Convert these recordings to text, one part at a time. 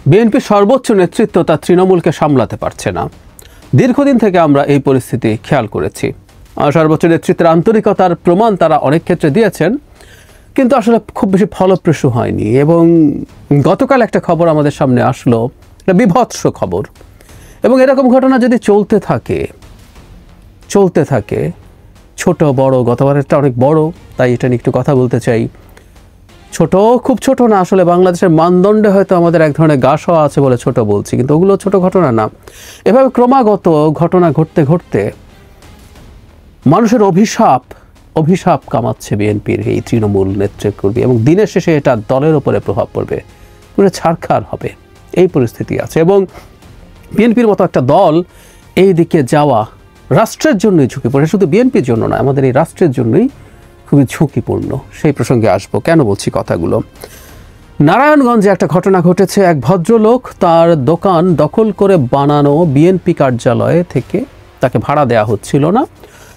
বিএনপির সর্বোচ্চ নেতৃত্ব তার তৃণমূলকে সামলাতে পারছে না। দীর্ঘদিন থেকে আমরা এই পরিস্থিতি খেয়াল করেছি। সর্বোচ্চ নেতৃত্বের আন্তরিকতার প্রমাণ তারা অনেক ক্ষেত্রে দিয়েছেন, কিন্তু আসলে খুব বেশি ফলপ্রসূ হয়নি। এবং গতকাল একটা খবর আমাদের সামনে আসলো, একটা বিভৎস খবর। এবং এরকম ঘটনা যদি চলতে থাকে ছোট বড়, গতবারেরটা অনেক বড়, তাই এটা নিয়ে একটু কথা বলতে চাই। ছোট, খুব ছোট না, আসলে বাংলাদেশের মানদণ্ডে হয়তো আমাদের এক ধরনের গা সওয়া আছে বলে ছোট বলছি, কিন্তু ওগুলো ছোট ঘটনা না। এভাবে ক্রমাগত ঘটনা ঘটতে ঘটতে মানুষের অভিশাপ কামাচ্ছে বিএনপির এই তৃণমূল নেতৃত্বকর্মী, এবং দিনের শেষে এটা দলের উপরে প্রভাব পড়বে, পুরো ছারখার হবে, এই পরিস্থিতি আছে। এবং বিএনপির মতো একটা দল এই দিকে যাওয়া রাষ্ট্রের জন্যই ঝুঁকিপূর্ণ, শুধু বিএনপির জন্য না, আমাদের এই রাষ্ট্রের জন্যই খুবই ঝুঁকিপূর্ণ। সেই প্রসঙ্গে আসবো। কেন বলছি কথাগুলো? নারায়ণগঞ্জে একটা ঘটনা ঘটেছে। এক ভদ্রলোক তার দোকান দখল করে বানানো বিএনপি কার্যালয়ে থেকে তাকে ভাড়া দেওয়া হচ্ছিল না,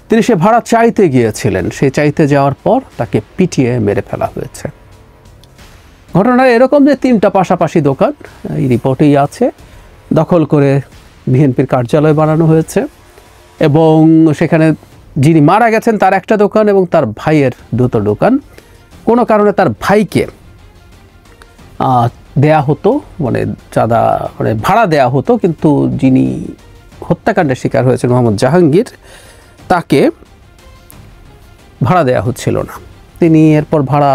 তিনি সে ভাড়া চাইতে গিয়েছিলেন। সে চাইতে যাওয়ার পর তাকে পিটিয়ে মেরে ফেলা হয়েছে। ঘটনা এরকম যে 3টা পাশাপাশি দোকান, এই রিপোর্টেই আছে, দখল করে বিএনপির কার্যালয় বানানো হয়েছে। এবং সেখানে যিনি মারা গেছেন তার একটা দোকান এবং তার ভাইয়ের 2টো দোকান। কোনো কারণে তার ভাইকে দেয়া হতো, মানে চাঁদা, মানে ভাড়া দেয়া হতো, কিন্তু যিনি হত্যাকাণ্ডের শিকার হয়েছেন মোহাম্মদ জাহাঙ্গীর, তাকে ভাড়া দেয়া হচ্ছিল না। তিনি এরপর ভাড়া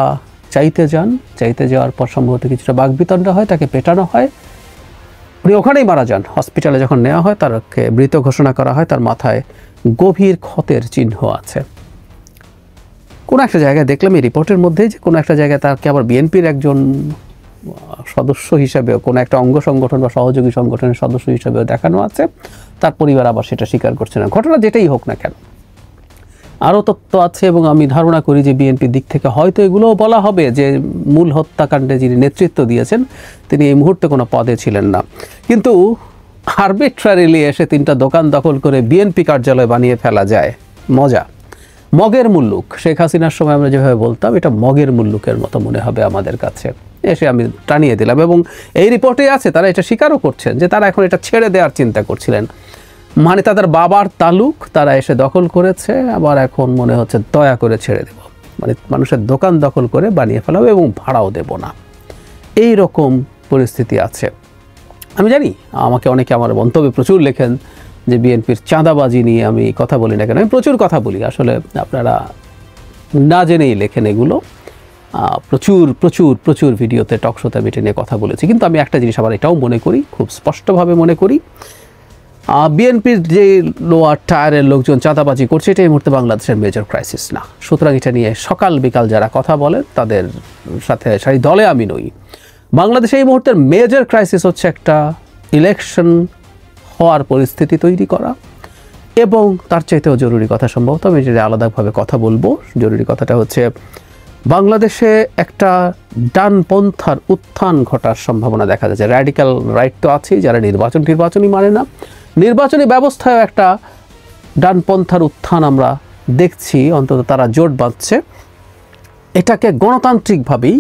চাইতে যাওয়ার পর সম্ভবত কিছুটা বাকবিতণ্ডা হয়, তাকে পেটানো হয়, উনি ওখানেই মারা যান। হসপিটালে যখন নেওয়া হয় তাকে মৃত ঘোষণা করা হয়। তার মাথায় গভীর ক্ষতের চিহ্ন আছে। কোনো একটা জায়গায় দেখলাম এই রিপোর্টের মধ্যে যে কোনো একটা জায়গায় তাকে আবার বিএনপির একজন সদস্য হিসাবেও, কোনো একটা অঙ্গ সংগঠন বা সহযোগী সংগঠনের সদস্য হিসাবেও দেখানো আছে। তার পরিবার আবার সেটা স্বীকার করছে না। ঘটনা যেটাই হোক না কেন, আরও তথ্য আছে এবং আমি ধারণা করি যে বিএনপির দিক থেকে হয়তো এগুলোও বলা হবে যে মূল হত্যাকাণ্ডে যিনি নেতৃত্ব দিয়েছেন তিনি এই মুহূর্তে কোনো পদে ছিলেন না, কিন্তু আরবিট্রারিলি এসে 3টা দোকান দখল করে বিএনপি কার্যালয় বানিয়ে ফেলা যায়। মজা, মগের মুল্লুক। শেখ হাসিনার সময় আমরা যেভাবে বলতাম, এটা মগের মুল্লুকের মতো মনে হবে আমাদের কাছে। এসে আমি টানিয়ে দিলাম, এবং এই রিপোর্টে আছে তারা এটা স্বীকারও করছেন যে তারা এখন এটা ছেড়ে দেওয়ার চিন্তা করছিলেন। মানে তাদের বাবার তালুক তারা এসে দখল করেছে, আবার এখন মনে হচ্ছে দয়া করে ছেড়ে দেব, মানে মানুষের দোকান দখল করে বানিয়ে ফেলাবো এবং ভাড়াও দেব না, এই রকম পরিস্থিতি আছে। আমি জানি আমাকে অনেকে আমার মন্তব্যে প্রচুর লেখেন যে বিএনপির চাঁদাবাজি নিয়ে আমি কথা বলি না কেন। আমি প্রচুর কথা বলি, আসলে আপনারা না জেনেই লেখেন এগুলো। প্রচুর প্রচুর প্রচুর ভিডিওতে, টকশোতে আমি এটা নিয়ে কথা বলেছি। কিন্তু আমি একটা জিনিস আবার এটাও মনে করি, খুব স্পষ্টভাবে মনে করি, বিএনপির যে লোয়ার টায়ারের লোকজন চাঁদাবাজি করছে, এটা এই মুহূর্তে বাংলাদেশের মেজর ক্রাইসিস না। সুতরাং এটা নিয়ে সকাল বিকাল যারা কথা বলেন তাদের সাথে সেই দলে আমি নই। বাংলাদেশে এই মুহূর্তের মেজর ক্রাইসিস হচ্ছে একটা ইলেকশন হওয়ার পরিস্থিতি তৈরি করা, এবং তার চাইতেও জরুরি কথা, সম্ভবত আমি যেটা আলাদাভাবে কথা বলবো, জরুরি কথাটা হচ্ছে বাংলাদেশে একটা ডানপন্থার উত্থান ঘটার সম্ভাবনা দেখা যাচ্ছে। র্যাডিক্যাল রাইট তো আছেই, যারা নির্বাচনই মানে না, নির্বাচনী ব্যবস্থায় একটা ডানপন্থার উত্থান আমরা দেখছি, অন্তত তারা জোট বাঁধছে। এটাকে গণতান্ত্রিকভাবেই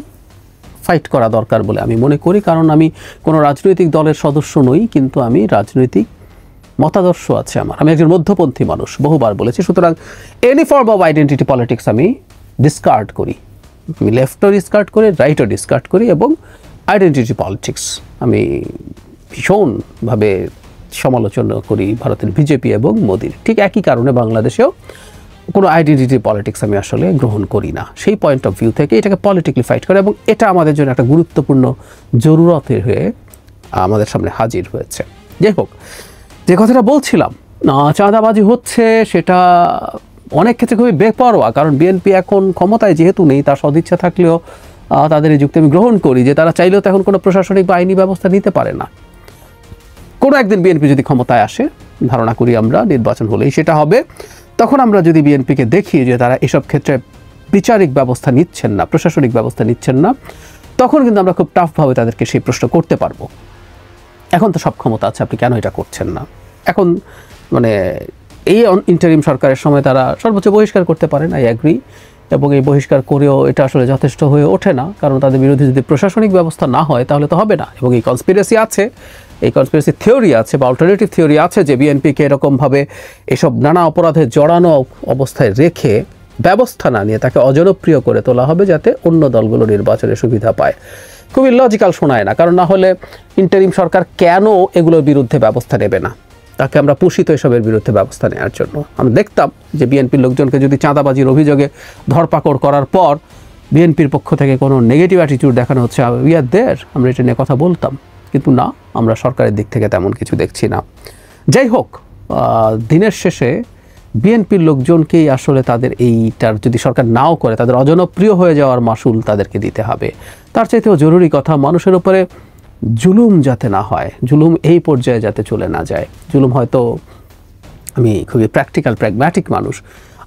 ফাইট করা দরকার বলে আমি মনে করি, কারণ আমি কোনো রাজনৈতিক দলের সদস্য নই, কিন্তু আমি রাজনৈতিক মতাদর্শ আছে আমার। আমি একজন মধ্যপন্থী মানুষ, বহুবার বলেছি। সুতরাং any form of identity politics আমি ডিসকার্ড করি। আমি লেফটও ডিসকার্ড করি, রাইটও ডিসকার্ড করি, এবং আইডেন্টিটি পলিটিক্স আমি ভীষণভাবে সমালোচনা করি ভারতের বিজেপি এবং মোদির। ঠিক একই কারণে বাংলাদেশেও কোনো আইডেন্টিটি পলিটিক্স আমি আসলে গ্রহণ করি না। সেই পয়েন্ট অফ ভিউ থেকে এটাকে পলিটিক্যালি ফাইট করে, এবং এটা আমাদের জন্য একটা গুরুত্বপূর্ণ জরুরতের হয়ে আমাদের সামনে হাজির হয়েছে। যাই হোক, যে কথাটা বলছিলাম, চাঁদাবাজি হচ্ছে, সেটা অনেক ক্ষেত্রে খুবই বেপরোয়া। কারণ বিএনপি এখন ক্ষমতায় যেহেতু নেই, তার সদিচ্ছা থাকলেও তাদের এই যুক্তি আমি গ্রহণ করি যে তারা চাইলেও তো এখন কোনো প্রশাসনিক বা আইনি ব্যবস্থা নিতে পারে না। কোনো একদিন বিএনপি যদি ক্ষমতায় আসে, ধারণা করি আমরা নির্বাচন হলেই সেটা হবে, তখন আমরা যদি বিএনপিকে দেখি যে তারা এসব ক্ষেত্রে বিচারিক ব্যবস্থা নিচ্ছেন না, প্রশাসনিক ব্যবস্থা নিচ্ছেন না, তখন কিন্তু আমরা খুব টাফভাবে তাদেরকে সেই প্রশ্ন করতে পারবো। এখন তো সব ক্ষমতা আছে, আপনি কেন এটা করছেন না? এখন মানে এই ইন্টারিম সরকারের সময় তারা সর্বোচ্চ বহিষ্কার করতে পারেন, আই অ্যাগ্রি, এবং এই বহিষ্কার করেও এটা আসলে যথেষ্ট হয়ে ওঠে না, কারণ তাদের বিরুদ্ধে যদি প্রশাসনিক ব্যবস্থা না হয় তাহলে তো হবে না। এবং এই কনস্পিরেসি আছে, এই কনস্পিরেসি থিওরি আছে বা অল্টারনেটিভ থিওরি আছে যে বিএনপিকে এরকমভাবে এসব নানা অপরাধে জড়ানো অবস্থায় রেখে ব্যবস্থা না নিয়ে তাকে অজনপ্রিয় করে তোলা হবে যাতে অন্য দলগুলো নির্বাচনে সুবিধা পায়। খুবই লজিক্যাল শোনায় না, কারণ না হলে ইন্টারিম সরকার কেন এগুলোর বিরুদ্ধে ব্যবস্থা নেবে না? তাকে আমরা পুষিত এসবের বিরুদ্ধে ব্যবস্থা নেওয়ার জন্য। আমরা দেখতাম যে বিএনপির লোকজনকে যদি চাঁদাবাজির অভিযোগে ধরপাকড় করার পর বিএনপির পক্ষ থেকে কোনো নেগেটিভ অ্যাটিটিউড দেখানো হচ্ছে, উই আর দেয়ার, আমরা এটা নিয়ে কথা বলতাম। কিন্তু না, আমরা সরকারের দিক থেকে তেমন কিছু দেখছি না। যাই হোক, দিনের শেষে বিএনপির লোকজনকেই আসলে তাদের এইটার যদি সরকার নাও করে তাদের অজনপ্রিয় হয়ে যাওয়ার মাসুল তাদেরকে দিতে হবে। তার চাইতেও জরুরি কথা, মানুষের উপরে জুলুম যাতে না হয়, জুলুম এই পর্যায়ে যাতে চলে না যায়। জুলুম হয়তো, আমি খুবই প্র্যাকটিক্যাল প্র্যাগম্যাটিক মানুষ,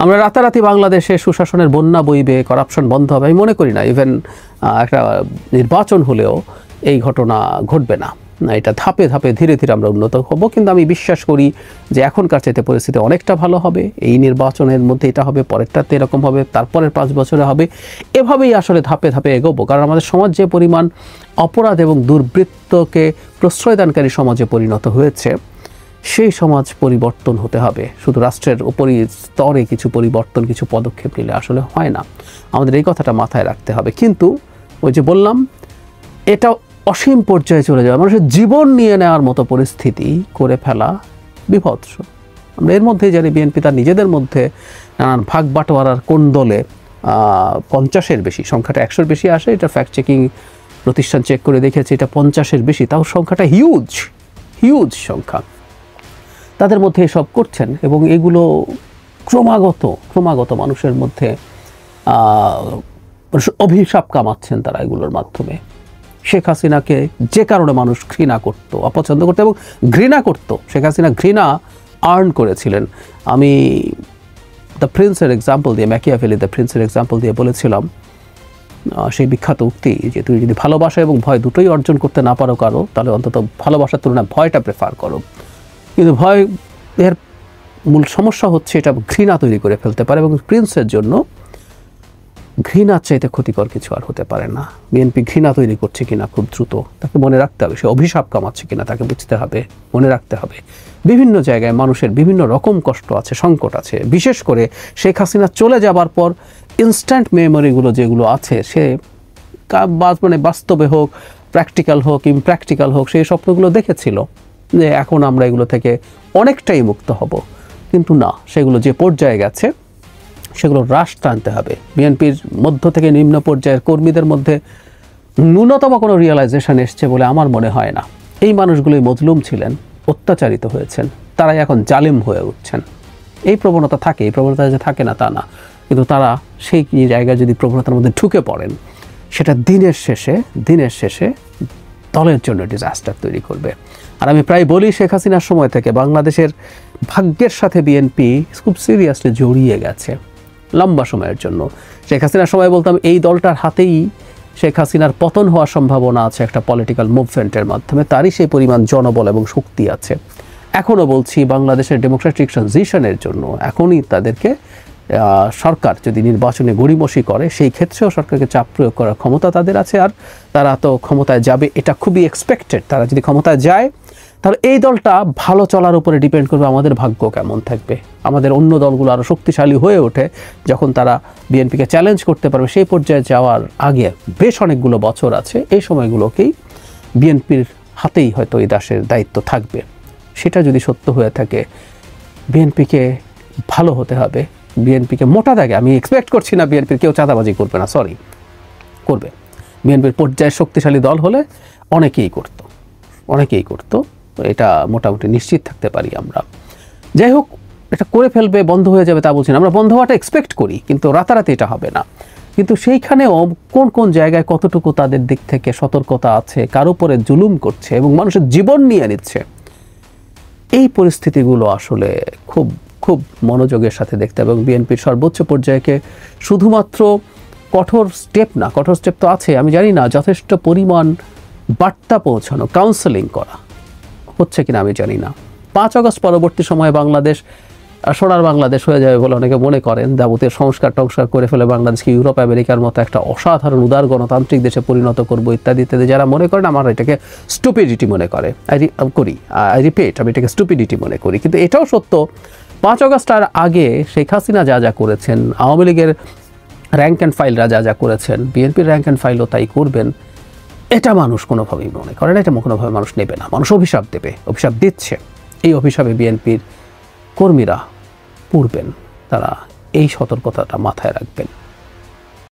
আমরা রাতারাতি বাংলাদেশে সুশাসনের বন্যা বইবে, করাপশন বন্ধ হবে আমি মনে করি না। ইভেন একটা নির্বাচন হলেও এই ঘটনা ঘটবে না। এটা ধাপে ধাপে ধীরে ধীরে আমরা উন্নত হব, কিন্তু আমি বিশ্বাস করি যে এখনকার চাইতে পরিস্থিতি অনেকটা ভালো হবে। এই নির্বাচনের মধ্যে এটা হবে, পরেরটাতে এরকম হবে, তারপরের 5 বছরে হবে, এভাবেই আসলে ধাপে ধাপে এগোবো। কারণ আমাদের সমাজ যে পরিমাণ অপরাধ এবং দুর্বৃত্তকে প্রশ্রয়দানকারী সমাজে পরিণত হয়েছে, সেই সমাজ পরিবর্তন হতে হবে। শুধু রাষ্ট্রের উপরই স্তরে কিছু পরিবর্তন, কিছু পদক্ষেপ নিলে আসলে হয় না। আমাদের এই কথাটা মাথায় রাখতে হবে। কিন্তু ওই যে বললাম, এটা অসীম পর্যায়ে চলে যাওয়া, মানুষের জীবন নিয়ে নেওয়ার মতো পরিস্থিতি করে ফেলা বিভৎস। আমরা এর মধ্যেই জানি বিএনপি তার নিজেদের মধ্যে নানান ভাগ বাটোয়ারার কোন দলে 50-এর বেশি, সংখ্যাটা 100-এর বেশি আসে, এটা ফ্যাক্ট চেকিং প্রতিষ্ঠান চেক করে দেখেছে এটা 50-এর বেশি, তাও সংখ্যাটা হিউজ সংখ্যা। তাদের মধ্যে এসব করছেন এবং এগুলো ক্রমাগত মানুষের মধ্যে অভিশাপ কামাচ্ছেন তারা এগুলোর মাধ্যমে। শেখ হাসিনাকে যে কারণে মানুষ ঘৃণা করতো, অপছন্দ করতো এবং ঘৃণা করতো, শেখ হাসিনা ঘৃণা আর্ন করেছিলেন। আমি দ্য প্রিন্সের এক্সাম্পল দিয়ে, ম্যাকিয়াভেলি দ্য প্রিন্সের এক্সাম্পল দিয়ে বলেছিলাম সেই বিখ্যাত উক্তি যে তুই যদি ভালোবাসা এবং ভয় দুটোই অর্জন করতে না পারো কারো, তাহলে অন্তত ভালোবাসার তুলনায় ভয়টা প্রেফার করো। কিন্তু ভয় এর মূল সমস্যা হচ্ছে এটা ঘৃণা তৈরি করে ফেলতে পারে, এবং প্রিন্সের জন্য ঘৃণার চাইতে ক্ষতিকর কিছু আর হতে পারে না। বিএনপি ঘৃণা তৈরি করছে কিনা খুব দ্রুত তাকে মনে রাখতে হবে, সে অভিশাপ কামাচ্ছে কিনা তাকে বুঝতে হবে, মনে রাখতে হবে। বিভিন্ন জায়গায় মানুষের বিভিন্ন রকম কষ্ট আছে, সংকট আছে। বিশেষ করে শেখ হাসিনা চলে যাবার পর ইনস্ট্যান্ট মেমোরিগুলো যেগুলো আছে, সে মানে বাস্তবে হোক, প্র্যাকটিক্যাল হোক, ইমপ্র্যাকটিক্যাল হোক, সেই স্বপ্নগুলো দেখেছিল যে এখন আমরা এগুলো থেকে অনেকটাই মুক্ত হব। কিন্তু না, সেগুলো যে পর্যায়ে গেছে সেগুলো হ্রাস টানতে হবে। বিএনপির মধ্য থেকে নিম্ন পর্যায়ের কর্মীদের মধ্যে ন্যূনতম কোনো রিয়েলাইজেশন এসছে বলে আমার মনে হয় না। এই মানুষগুলোই মজলুম ছিলেন, অত্যাচারিত হয়েছেন, তারাই এখন জালিম হয়ে উঠছেন। এই প্রবণতা থাকে, এই প্রবণতা যে থাকে না তা না, কিন্তু তারা সেই জায়গায় যদি প্রবণতার মধ্যে ঢুকে পড়েন, সেটা দিনের শেষে দলের জন্য ডিজাস্টার তৈরি করবে। আর আমি প্রায় বলি, শেখ হাসিনার সময় থেকে বাংলাদেশের ভাগ্যের সাথে বিএনপি খুব সিরিয়াসলি জড়িয়ে গেছে লম্বা সময়ের জন্য। শেখ হাসিনার সময় বলতাম এই দলটার হাতেই শেখ হাসিনার পতন হওয়ার সম্ভাবনা আছে একটা পলিটিক্যাল মুভমেন্টের মাধ্যমে, তারই সেই পরিমাণ জনবল এবং শক্তি আছে। এখনও বলছি, বাংলাদেশের ডেমোক্রেটিক ট্রানজিশনের জন্য এখনই তাদেরকে সরকার যদি নির্বাচনে গড়িমসি করে, সেই ক্ষেত্রেও সরকারকে চাপ প্রয়োগ করার ক্ষমতা তাদের আছে। আর তারা তো ক্ষমতায় যাবে, এটা খুবই এক্সপেক্টেড। তারা যদি ক্ষমতায় যায়, তাহলে এই দলটা ভালো চলার উপরে ডিপেন্ড করবে আমাদের ভাগ্য কেমন থাকবে। আমাদের অন্য দলগুলো আরও শক্তিশালী হয়ে ওঠে যখন তারা বিএনপিকে চ্যালেঞ্জ করতে পারবে। সেই পর্যায়ে যাওয়ার আগে বেশ অনেকগুলো বছর আছে, এই সময়গুলোকেই বিএনপির হাতেই হয়তো এই দেশের দায়িত্ব থাকবে। সেটা যদি সত্য হয়ে থাকে, বিএনপিকে ভালো হতে হবে। বিএনপিকে মোটা দাগে, আমি এক্সপেক্ট করছি না বিএনপির কেউ চাঁদাবাজি করবে না, করবে। বিএনপির পর্যায়ে শক্তিশালী দল হলে অনেকেই করতো, এটা মোটামুটি নিশ্চিত থাকতে পারি আমরা। যাই হোক, এটা করে ফেলবে, বন্ধ হয়ে যাবে তা বলছি না, আমরা বন্ধ হওয়াটা এক্সপেক্ট করি, কিন্তু রাতারাতি এটা হবে না। কিন্তু সেইখানেও কোন জায়গায় কতটুকু তাদের দিক থেকে সতর্কতা আছে, কার উপরে জুলুম করছে এবং মানুষের জীবন নিয়ে নিচ্ছে, এই পরিস্থিতিগুলো আসলে খুব মনোযোগের সাথে দেখতে হবে। এবং বিএনপির সর্বোচ্চ পর্যায়কে শুধুমাত্র কঠোর স্টেপ তো আছে, আমি জানি না যথেষ্ট পরিমাণ বার্তা পৌঁছানো, কাউন্সেলিং করা হচ্ছে কিনা আমি জানি না। 5 আগস্ট পরবর্তী সময়ে বাংলাদেশ সোনার বাংলাদেশ হয়ে যাবে বলে অনেকে মনে করেন, যাবতীয় সংস্কার টংস্কার করে ফেলে বাংলাদেশকে ইউরোপ আমেরিকার মতো একটা অসাধারণ উদার গণতান্ত্রিক দেশে পরিণত করবো ইত্যাদি ইত্যাদি, যারা মনে করেন আমার এটাকে স্টুপিডিটি মনে করে, আই রিপিট, আমি এটাকে স্টুপিডিটি মনে করি। কিন্তু এটাও সত্য, 5 আগস্টের আগে শেখ হাসিনা যা যা করেছেন, আওয়ামী লীগের র্যাঙ্ক অ্যান্ড ফাইলরা যা যা করেছেন, বিএনপির র্যাঙ্ক অ্যান্ড ফাইলও তাই করবেন, এটা মানুষ কোনোভাবেই মনে করে না, এটা কোনোভাবে মানুষ নেবে না। মানুষ অভিশাপ দেবে, অভিশাপ দিচ্ছে। এই অভিশাপে বিএনপির কর্মীরা পড়বেন, তারা এই সতর্কতাটা মাথায় রাখবেন।